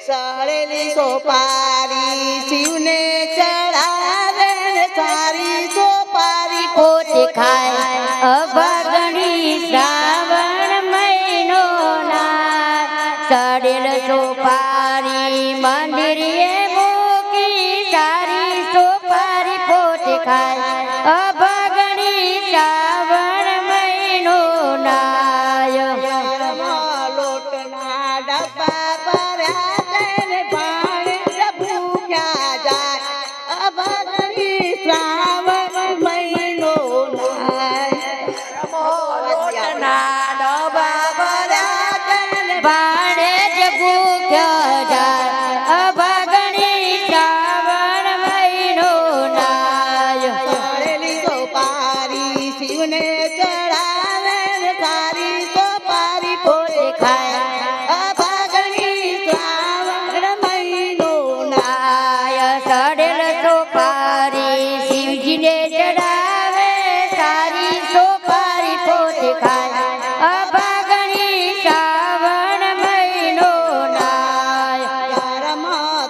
સળેલી સોપારી શિવને ચડાવે સારી સોપારી પોતે ખાય અભાગણી શ્રાવણ મહિનો ના ચડેલ સોપારી મંદિરે મૂકી સારી સોપારી પોતે ખાય અભાગણી શ્રાવણ મહિનો નાય લોટના ડબ્બા ભર્યા તેને ભાણે ભૂખ્યા જાય અભાગણી શ્રાવણ મહિનો લોટના ડબ્બા ભર્યા તેને ભાણે જ ભૂખ્યા જાય અભાગણી શ્રાવણ મહિનો નાય સળેલી સોપારી શિવને ચડાવે સારી સોપારી પોતે ખાય અભાગણી શ્રાવણ મહિનો નાય સડેલ સોપારી શિવજીને ચડાવે સારી સોપારી પોતે ખાય અભાગણી શ્રાવણ મહિનો નાય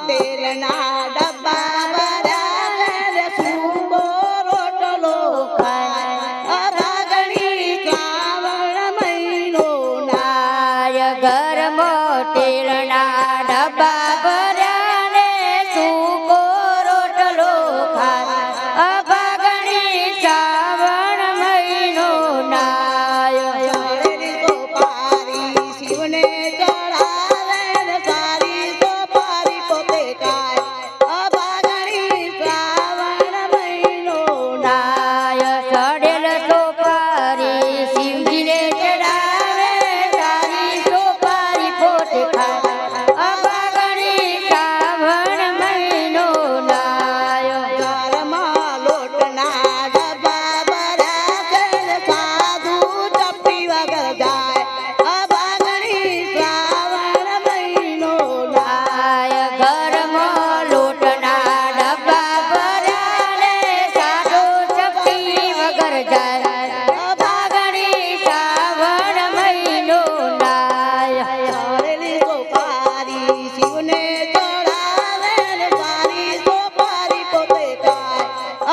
તેલના ડબ્બા ભર્યા સૂકો રોટલો ખાય અભાગણી શ્રાવણ મહિનો નાય ઘરમાં તેલના ડબ્બા ભર્યા ને સૂકો રોટલો ખાય અભાગણી શ્રાવણ મહિનો નાય સળેલી સોપારી શિવને ચડાવે સારી સોપારી પોતે ખાય અભાગણી શ્રાવણ મહિનો નાય સડેલ સોપારી શિવજીને ચડાવે સારી સોપારી પોતે ખાય અભાગણી શ્રાવણ મહિનો નાય ઘરમાં લોટના ડબ્બા ભર્યા સાધુ ચપટી વગર જાય અભાગણી શ્રાવણ મહિનો નાય ઘરમાં લોટના ડબ્બા ભર્યા ને સાધુ ચપટી વગર જાય અભાગણી શ્રાવણ મહિનો નાય સળેલી સોપારી શિવને ચડાવે સારી સોપારી પોતે ખાય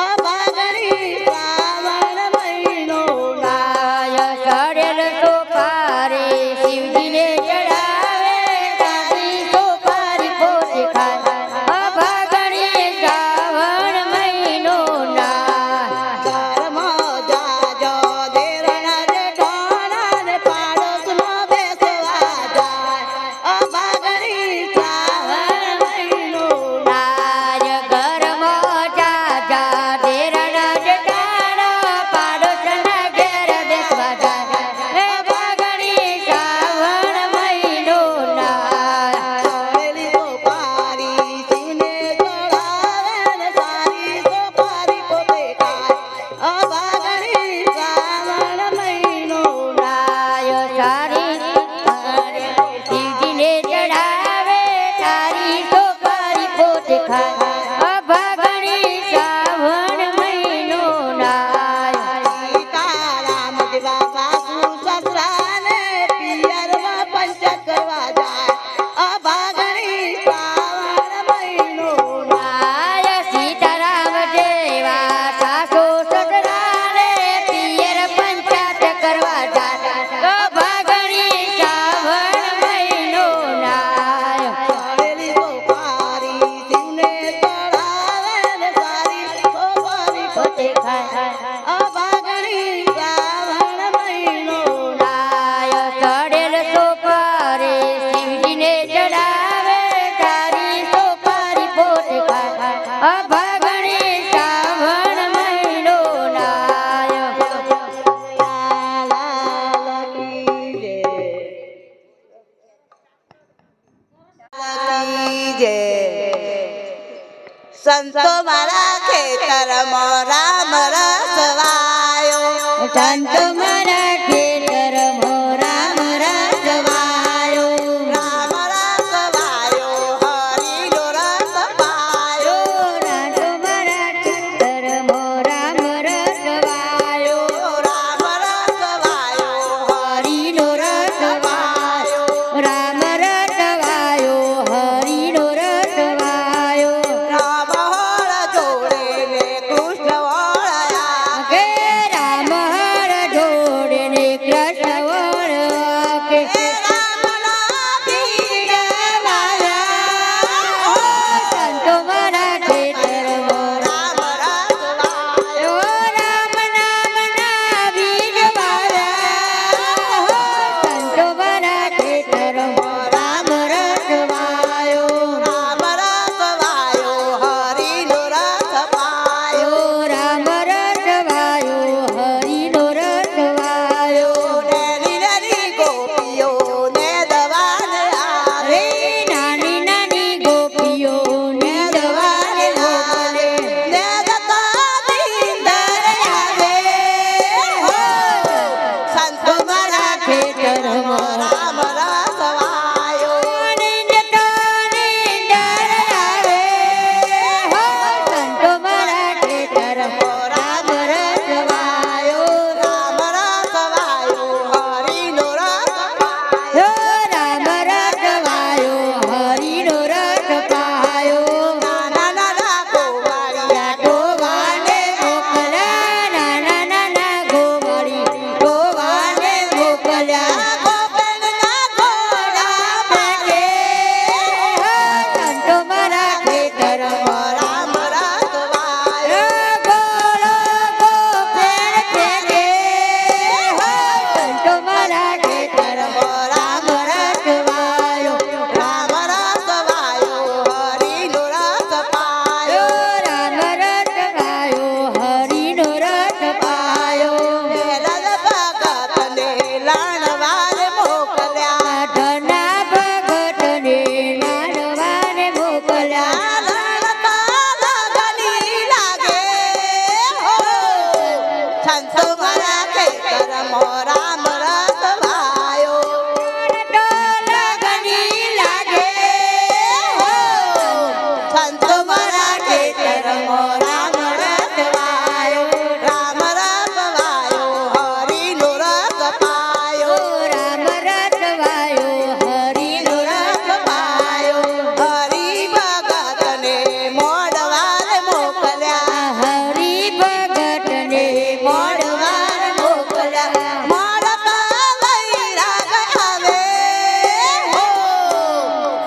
અભાગણી શ્રાવણ મહિનો નાય સડેલ સોપારી શિવજીને ચડાવે સારી સોપારી પોતે ખાય અભાગણી શ્રાવણ મહિનો નાય ઘરમાં જાજો દેરના જેઠાણા ને પાડોશમાં બેસવા જાય અભાગણી શ્રાવણ મહિનો નાય ઘરમાં જાજા દેરના જેઠાણા પાડોશના ઘેર બેસવા જાય અભાગણી શ્રાવણ મહિનો નાય સળેલી સોપારી શિવને ચડાવે સારી સોપારી પોતે ખાય અભાગણી શ્રાવણ મહિનો નાય સારી શિવજીને ચડાવે સારી સોપારી પોતે ખાય અભાગણી શ્રાવણ મહિનો નાય સીતારામ જેવા સાસુ સસરાને પિયરમાં પંચક કરવા જાય અભાગણી શ્રાવણ મહિનો નાય સીતારામ જેવા સાસુ સસરાને પિયર પંચાયત કરવા જાય અભાગણી શ્રાવણ મહિનો નાય સળેલી સોપારી શિવને ચડાવે સારી સોપારી પોતે ખાય અભાગણી શ્રાવણ મહિનો નાય સડેલ સોપારી શિવજીને ચડાવે સારી સોપારી પોતે ખાય અભાગણી શ્રાવણ મહિનો નાય સંતો મારા ખેતરમાં રામ રસ વાયો સંત મારા ખેતરમાં રામ રસ વાયો રામ રસ વાયો હરિનો રસ પાયો રામ મારા ખેતરમાં રામ રસ વાયો રામ રસ વાયો હરિનો રસ વાયો રામ રસ વાયો હરિ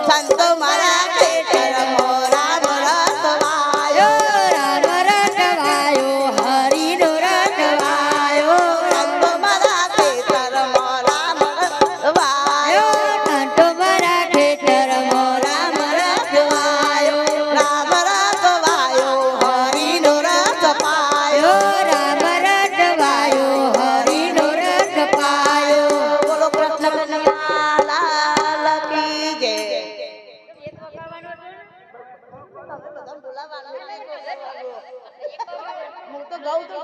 સંતો મારા ખેતરમાં રામ રસ વાયો રામ રટવાયો હરિનો રટવાયો સંતો મારા ખેતરમાં રામ રસ વાયો સંતો મારા ખેતરમાં રામ રટવાયો રામ રસ વાયો હરિનો રસ પાયો રામ રટવાયો હરિનો રટ પાયો બોલો કૃષ્ણ કનૈયા લાલ કી જય હું તો ગૌ તો